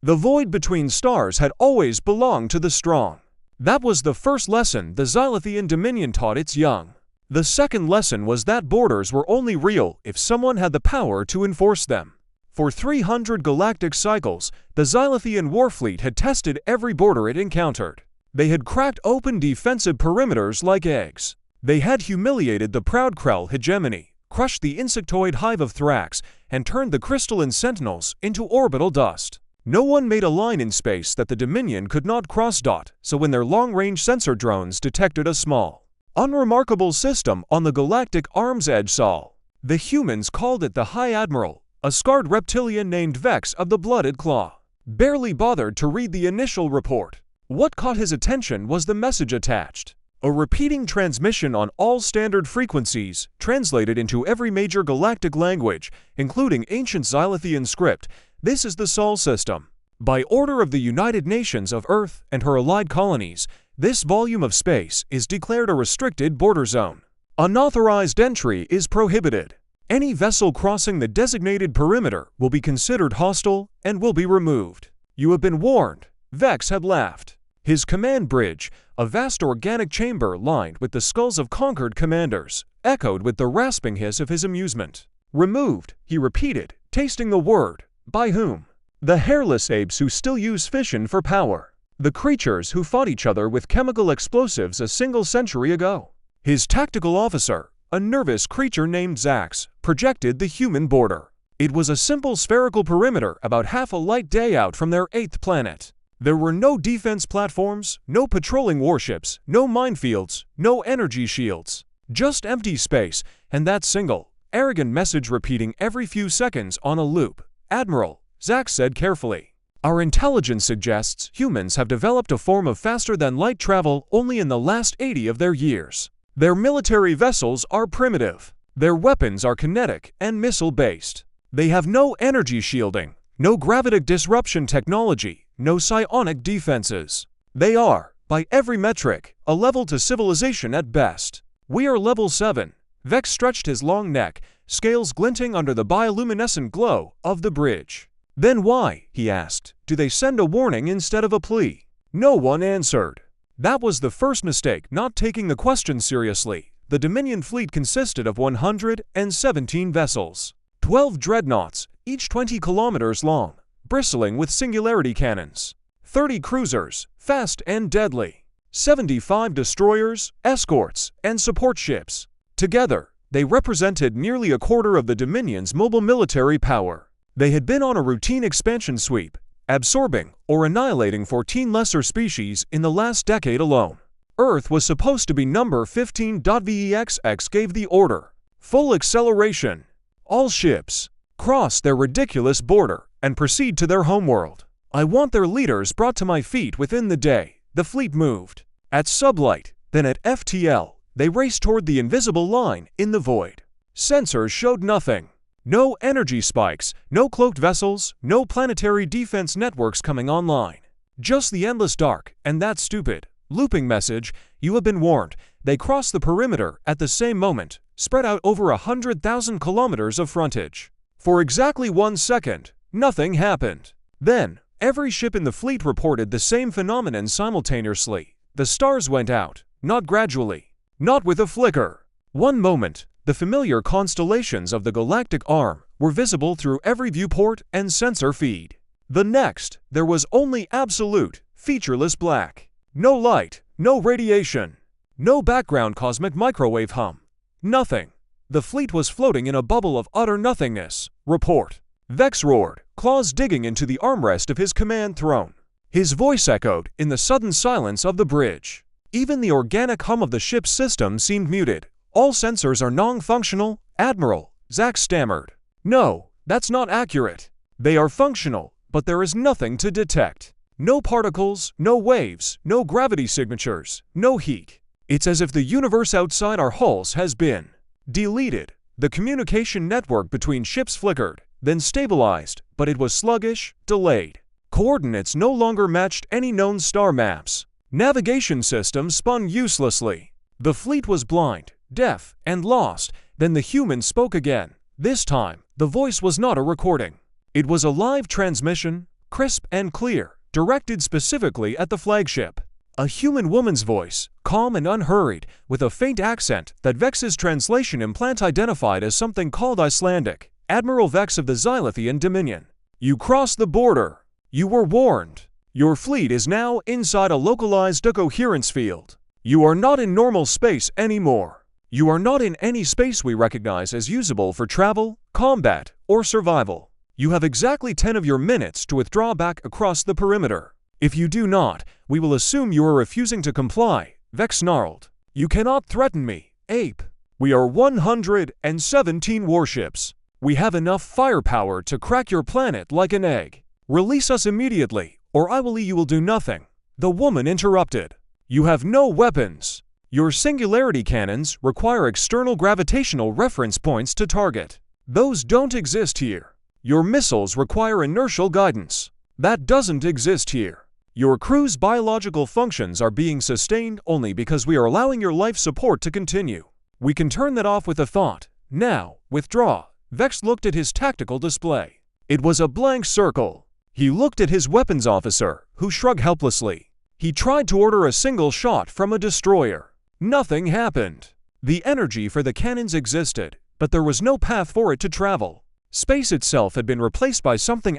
The void between stars had always belonged to the strong. That was the first lesson the Xylothean Dominion taught its young. The second lesson was that borders were only real if someone had the power to enforce them. For 300 galactic cycles, the Xylothean Warfleet had tested every border it encountered. They had cracked open defensive perimeters like eggs. They had humiliated the proud Krell hegemony, crushed the insectoid hive of Thrax, and turned the crystalline sentinels into orbital dust. No one made a line in space that the Dominion could not cross. So when their long-range sensor drones detected a small, unremarkable system on the galactic arm's edge Sol, the humans called it the High Admiral, a scarred reptilian named Vex of the Blooded Claw. Barely bothered to read the initial report. What caught his attention was the message attached. A repeating transmission on all standard frequencies, translated into every major galactic language, including ancient Xylothean script. This is the Sol system. By order of the United Nations of Earth and her allied colonies, this volume of space is declared a restricted border zone. Unauthorized entry is prohibited. Any vessel crossing the designated perimeter will be considered hostile and will be removed. You have been warned. Vex had laughed. His command bridge, a vast organic chamber lined with the skulls of conquered commanders, echoed with the rasping hiss of his amusement. Removed, he repeated, tasting the word. By whom? The hairless apes who still use fission for power. The creatures who fought each other with chemical explosives a single century ago. His tactical officer, a nervous creature named Zax, projected the human border. It was a simple spherical perimeter about half a light day out from their 8th planet. There were no defense platforms, no patrolling warships, no minefields, no energy shields. Just empty space, and that single, arrogant message repeating every few seconds on a loop. Admiral, Zax said carefully. Our intelligence suggests humans have developed a form of faster-than-light travel only in the last 80 of their years. Their military vessels are primitive. Their weapons are kinetic and missile-based. They have no energy shielding, no gravitic disruption technology, no psionic defenses. They are, by every metric, a level to civilization at best. We are level 7. Vex stretched his long neck, scales glinting under the bioluminescent glow of the bridge. Then why, he asked, do they send a warning instead of a plea? No one answered. That was the first mistake, not taking the question seriously. The Dominion fleet consisted of 117 vessels. 12 dreadnoughts, each 20 kilometers long, bristling with singularity cannons. 30 cruisers, fast and deadly. 75 destroyers, escorts, and support ships. Together, they represented nearly a quarter of the Dominion's mobile military power. They had been on a routine expansion sweep, absorbing or annihilating 14 lesser species in the last decade alone. Earth was supposed to be number 15. VEXX gave the order. Full acceleration. All ships cross their ridiculous border and proceed to their homeworld. I want their leaders brought to my feet within the day. The fleet moved. At sublight, then at FTL, they raced toward the invisible line in the void. Sensors showed nothing. No energy spikes, no cloaked vessels, no planetary defense networks coming online. Just the endless dark and that stupid, looping message, you have been warned. They crossed the perimeter at the same moment, spread out over 100,000 kilometers of frontage. For exactly 1 second, nothing happened. Then, every ship in the fleet reported the same phenomenon simultaneously. The stars went out, not gradually, not with a flicker. One moment, the familiar constellations of the galactic arm were visible through every viewport and sensor feed. The next, there was only absolute, featureless black. No light, no radiation, no background cosmic microwave hum. Nothing. The fleet was floating in a bubble of utter nothingness. Report. Vex roared, claws digging into the armrest of his command throne. His voice echoed in the sudden silence of the bridge. Even the organic hum of the ship's system seemed muted. All sensors are non-functional, Admiral, Zax stammered. No, that's not accurate. They are functional, but there is nothing to detect. No particles, no waves, no gravity signatures, no heat. It's as if the universe outside our hulls has been deleted. The communication network between ships flickered, then stabilized, but it was sluggish, delayed. Coordinates no longer matched any known star maps. Navigation systems spun uselessly. The fleet was blind, deaf, and lost. Then the human spoke again. This time, the voice was not a recording. It was a live transmission, crisp and clear, directed specifically at the flagship. A human woman's voice, calm and unhurried, with a faint accent that Vex's translation implant identified as something called Icelandic. Admiral Vex of the Xylathian Dominion. You crossed the border. You were warned. Your fleet is now inside a localized decoherence field. You are not in normal space anymore. You are not in any space we recognize as usable for travel, combat, or survival. You have exactly 10 of your minutes to withdraw back across the perimeter. If you do not, we will assume you are refusing to comply, Vex snarled. You cannot threaten me, ape. We are 117 warships. We have enough firepower to crack your planet like an egg. Release us immediately, or you will do nothing. The woman interrupted. You have no weapons. Your singularity cannons require external gravitational reference points to target. Those don't exist here. Your missiles require inertial guidance. That doesn't exist here. Your crew's biological functions are being sustained only because we are allowing your life support to continue. We can turn that off with a thought. Now, withdraw. Vex looked at his tactical display. It was a blank circle. He looked at his weapons officer, who shrugged helplessly. He tried to order a single shot from a destroyer. Nothing happened. The energy for the cannons existed, but there was no path for it to travel. Space itself had been replaced by something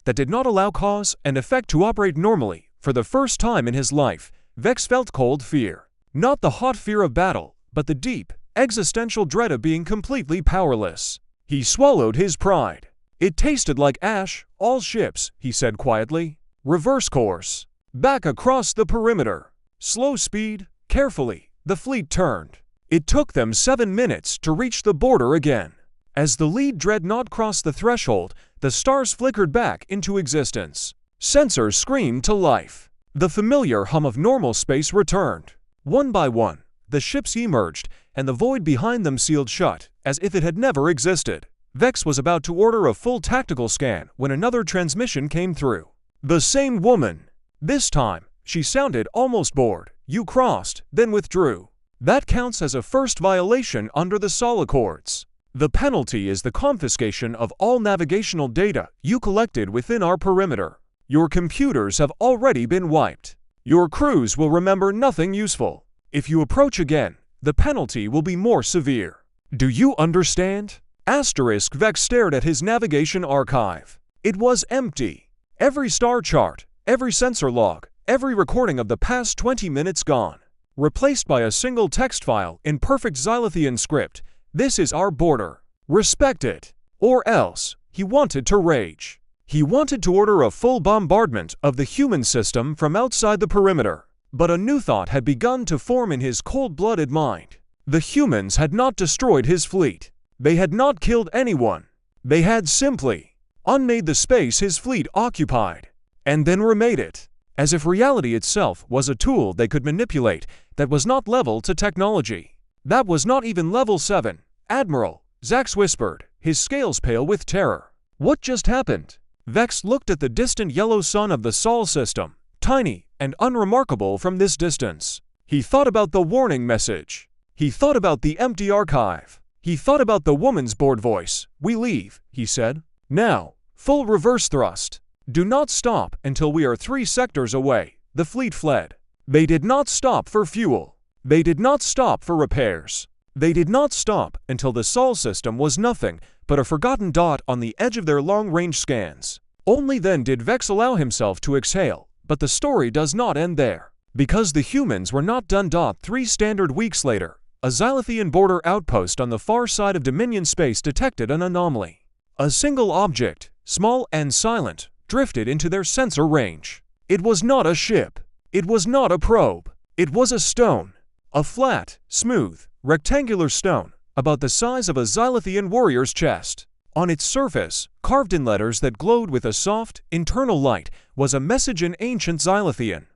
that did not allow cause and effect to operate normally. For the first time in his life, Vex felt cold fear. Not the hot fear of battle, but the deep, existential dread of being completely powerless. He swallowed his pride. It tasted like ash. All ships, he said quietly. Reverse course. Back across the perimeter. Slow speed. Carefully, the fleet turned. It took them 7 minutes to reach the border again. As the lead dreadnought crossed the threshold, the stars flickered back into existence. Sensors screamed to life. The familiar hum of normal space returned. One by one, the ships emerged, and the void behind them sealed shut, as if it had never existed. Vex was about to order a full tactical scan when another transmission came through. The same woman. This time, she sounded almost bored. You crossed, then withdrew. That counts as a first violation under the Sol Accords. The penalty is the confiscation of all navigational data you collected within our perimeter. Your computers have already been wiped. Your crews will remember nothing useful. If you approach again, the penalty will be more severe. Do you understand? Vex stared at his navigation archive. It was empty. Every star chart, every sensor log, every recording of the past 20 minutes gone. Replaced by a single text file in perfect Xylathian script. This is our border. Respect it. Or else. He wanted to rage. He wanted to order a full bombardment of the human system from outside the perimeter. But a new thought had begun to form in his cold-blooded mind. The humans had not destroyed his fleet. They had not killed anyone. They had simply unmade the space his fleet occupied, and then remade it, as if reality itself was a tool they could manipulate that was not level to technology. That was not even level 7. Admiral, Zax whispered, his scales pale with terror. What just happened? Vex looked at the distant yellow sun of the Sol system, tiny and unremarkable from this distance. He thought about the warning message. He thought about the empty archive. He thought about the woman's bored voice. We leave, he said. Now, full reverse thrust. Do not stop until we are 3 sectors away. The fleet fled. They did not stop for fuel. They did not stop for repairs. They did not stop until the Sol system was nothing but a forgotten dot on the edge of their long-range scans. Only then did Vex allow himself to exhale, but the story does not end there. Because the humans were not done. 3 standard weeks later, a Xylathian border outpost on the far side of Dominion space detected an anomaly. A single object, small and silent, drifted into their sensor range. It was not a ship. It was not a probe. It was a stone. A flat, smooth, rectangular stone, about the size of a Xylathian warrior's chest. On its surface, carved in letters that glowed with a soft, internal light, was a message in ancient Xylathian.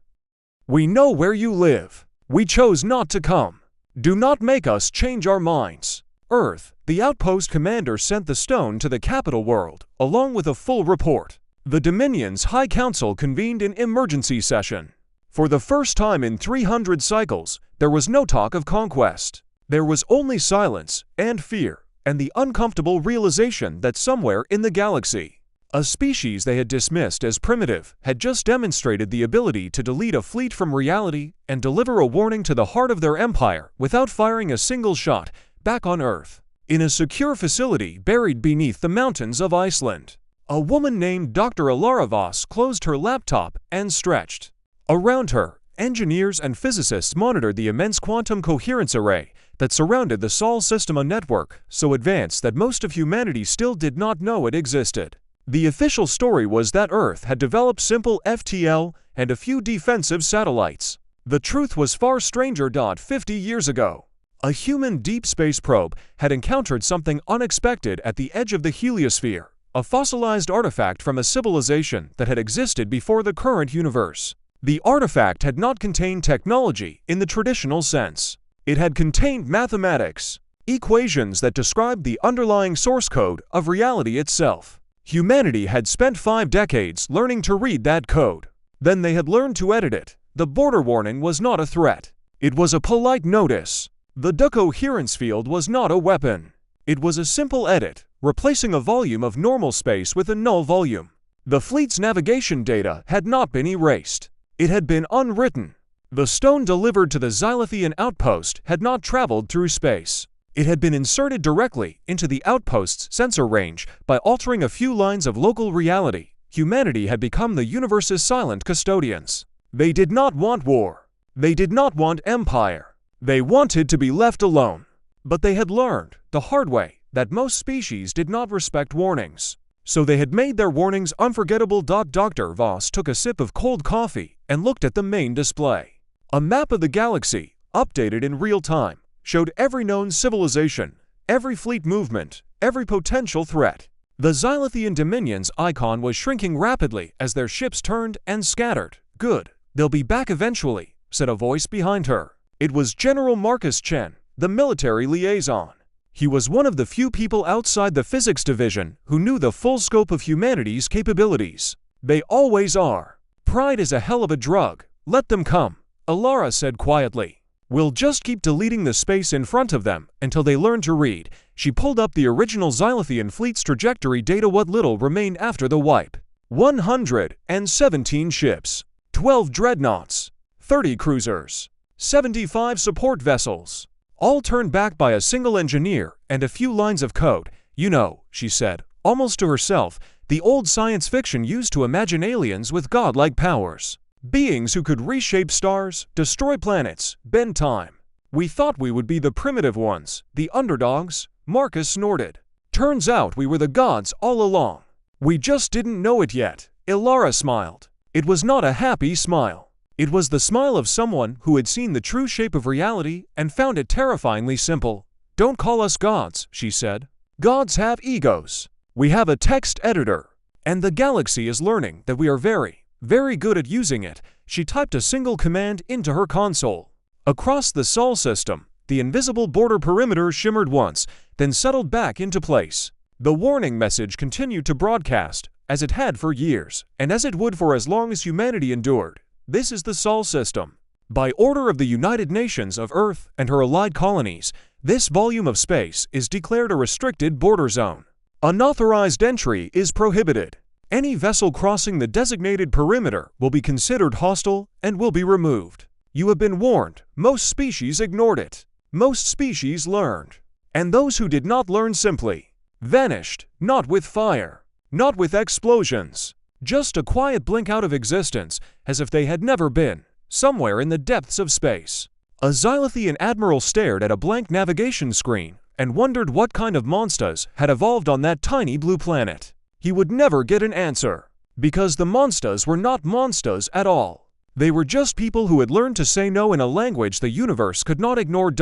We know where you live. We chose not to come. Do not make us change our minds. Earth, the outpost commander sent the stone to the capital world, along with a full report. The Dominion's High Council convened in emergency session. For the first time in 300 cycles, there was no talk of conquest. There was only silence and fear, and the uncomfortable realization that somewhere in the galaxy, A species they had dismissed as primitive had just demonstrated the ability to delete a fleet from reality and deliver a warning to the heart of their empire without firing a single shot back on Earth. In a secure facility buried beneath the mountains of Iceland, a woman named Dr. Alara Voss closed her laptop and stretched. Around her, engineers and physicists monitored the immense quantum coherence array that surrounded the Sol system, a network so advanced that most of humanity still did not know it existed. The official story was that Earth had developed simple FTL and a few defensive satellites. The truth was far stranger. 50 years ago, a human deep space probe had encountered something unexpected at the edge of the heliosphere, a fossilized artifact from a civilization that had existed before the current universe. The artifact had not contained technology in the traditional sense. It had contained mathematics, equations that described the underlying source code of reality itself. Humanity had spent 5 decades learning to read that code. Then they had learned to edit it. The border warning was not a threat. It was a polite notice. The decoherence field was not a weapon. It was a simple edit, replacing a volume of normal space with a null volume. The fleet's navigation data had not been erased. It had been unwritten. The stone delivered to the Xylithian outpost had not traveled through space. It had been inserted directly into the outpost's sensor range by altering a few lines of local reality. Humanity had become the universe's silent custodians. They did not want war. They did not want empire. They wanted to be left alone. But they had learned, the hard way, that most species did not respect warnings. So they had made their warnings unforgettable. Dr. Voss took a sip of cold coffee and looked at the main display. A map of the galaxy, updated in real time, showed every known civilization, every fleet movement, every potential threat. The Xylithian Dominion's icon was shrinking rapidly as their ships turned and scattered. "Good, they'll be back eventually," said a voice behind her. It was General Marcus Chen, the military liaison. He was one of the few people outside the physics division who knew the full scope of humanity's capabilities. "They always are. Pride is a hell of a drug. Let them come," Alara said quietly. "We'll just keep deleting the space in front of them until they learn to read." She pulled up the original Xylithian fleet's trajectory data, what little remained after the wipe. 117 ships, 12 dreadnoughts, 30 cruisers, 75 support vessels, all turned back by a single engineer and a few lines of code. "You know," she said, almost to herself, "the old science fiction used to imagine aliens with godlike powers. Beings who could reshape stars, destroy planets, bend time. We thought we would be the primitive ones, the underdogs," Marcus snorted. "Turns out we were the gods all along. We just didn't know it yet." Ilara smiled. It was not a happy smile. It was the smile of someone who had seen the true shape of reality and found it terrifyingly simple. "Don't call us gods," she said. "Gods have egos. We have a text editor. And the galaxy is learning that we are very good at using it." She typed a single command into her console. Across the Sol system, the invisible border perimeter shimmered once, then settled back into place. The warning message continued to broadcast, as it had for years, and as it would for as long as humanity endured. "This is the Sol system. By order of the United Nations of Earth and her allied colonies, this volume of space is declared a restricted border zone. Unauthorized entry is prohibited. Any vessel crossing the designated perimeter will be considered hostile and will be removed. You have been warned. Most species ignored it. Most species learned. And those who did not learn simply vanished, not with fire, not with explosions, just a quiet blink out of existence, as if they had never been, somewhere in the depths of space." A Xylithian admiral stared at a blank navigation screen and wondered what kind of monsters had evolved on that tiny blue planet. He would never get an answer, because the monsters were not monsters at all. They were just people who had learned to say no in a language the universe could not ignore.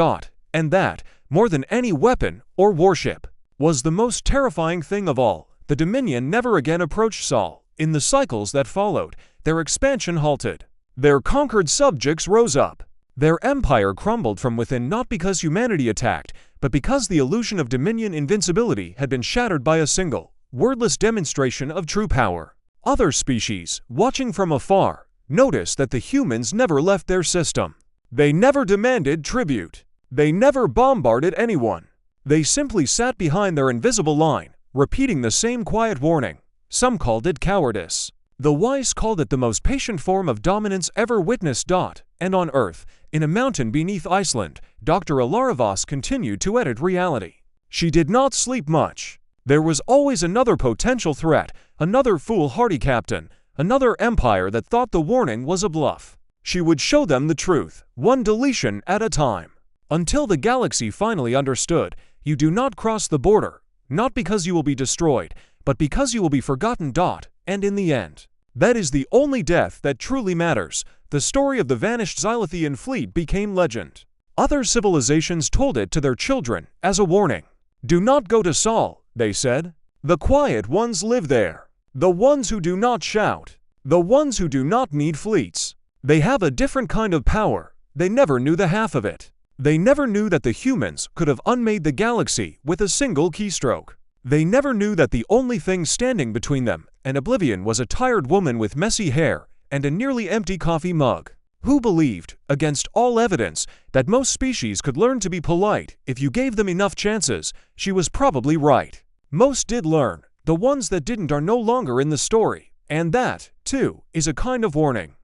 And that, more than any weapon or warship, was the most terrifying thing of all. The Dominion never again approached Sol. In the cycles that followed, their expansion halted. Their conquered subjects rose up. Their empire crumbled from within, not because humanity attacked, but because the illusion of Dominion invincibility had been shattered by a single, wordless demonstration of true power. Other species, watching from afar, noticed that the humans never left their system. They never demanded tribute. They never bombarded anyone. They simply sat behind their invisible line, repeating the same quiet warning, Some called it cowardice. The wise called it the most patient form of dominance ever witnessed. And on Earth, in a mountain beneath Iceland, Dr. Alaravas continued to edit reality. She did not sleep much. There was always another potential threat, another foolhardy captain, another empire that thought the warning was a bluff. She would show them the truth, one deletion at a time. Until the galaxy finally understood, you do not cross the border, not because you will be destroyed, but because you will be forgotten. And in the end, that is the only death that truly matters. The story of the vanished Xylithian fleet became legend. Other civilizations told it to their children as a warning. Do not go to Sol, they said. The quiet ones live there. The ones who do not shout. The ones who do not need fleets. They have a different kind of power. They never knew the half of it. They never knew that the humans could have unmade the galaxy with a single keystroke. They never knew that the only thing standing between them and oblivion was a tired woman with messy hair and a nearly empty coffee mug, who believed, against all evidence, that most species could learn to be polite if you gave them enough chances. She was probably right. Most did learn. The ones that didn't are no longer in the story, and that, too, is a kind of warning.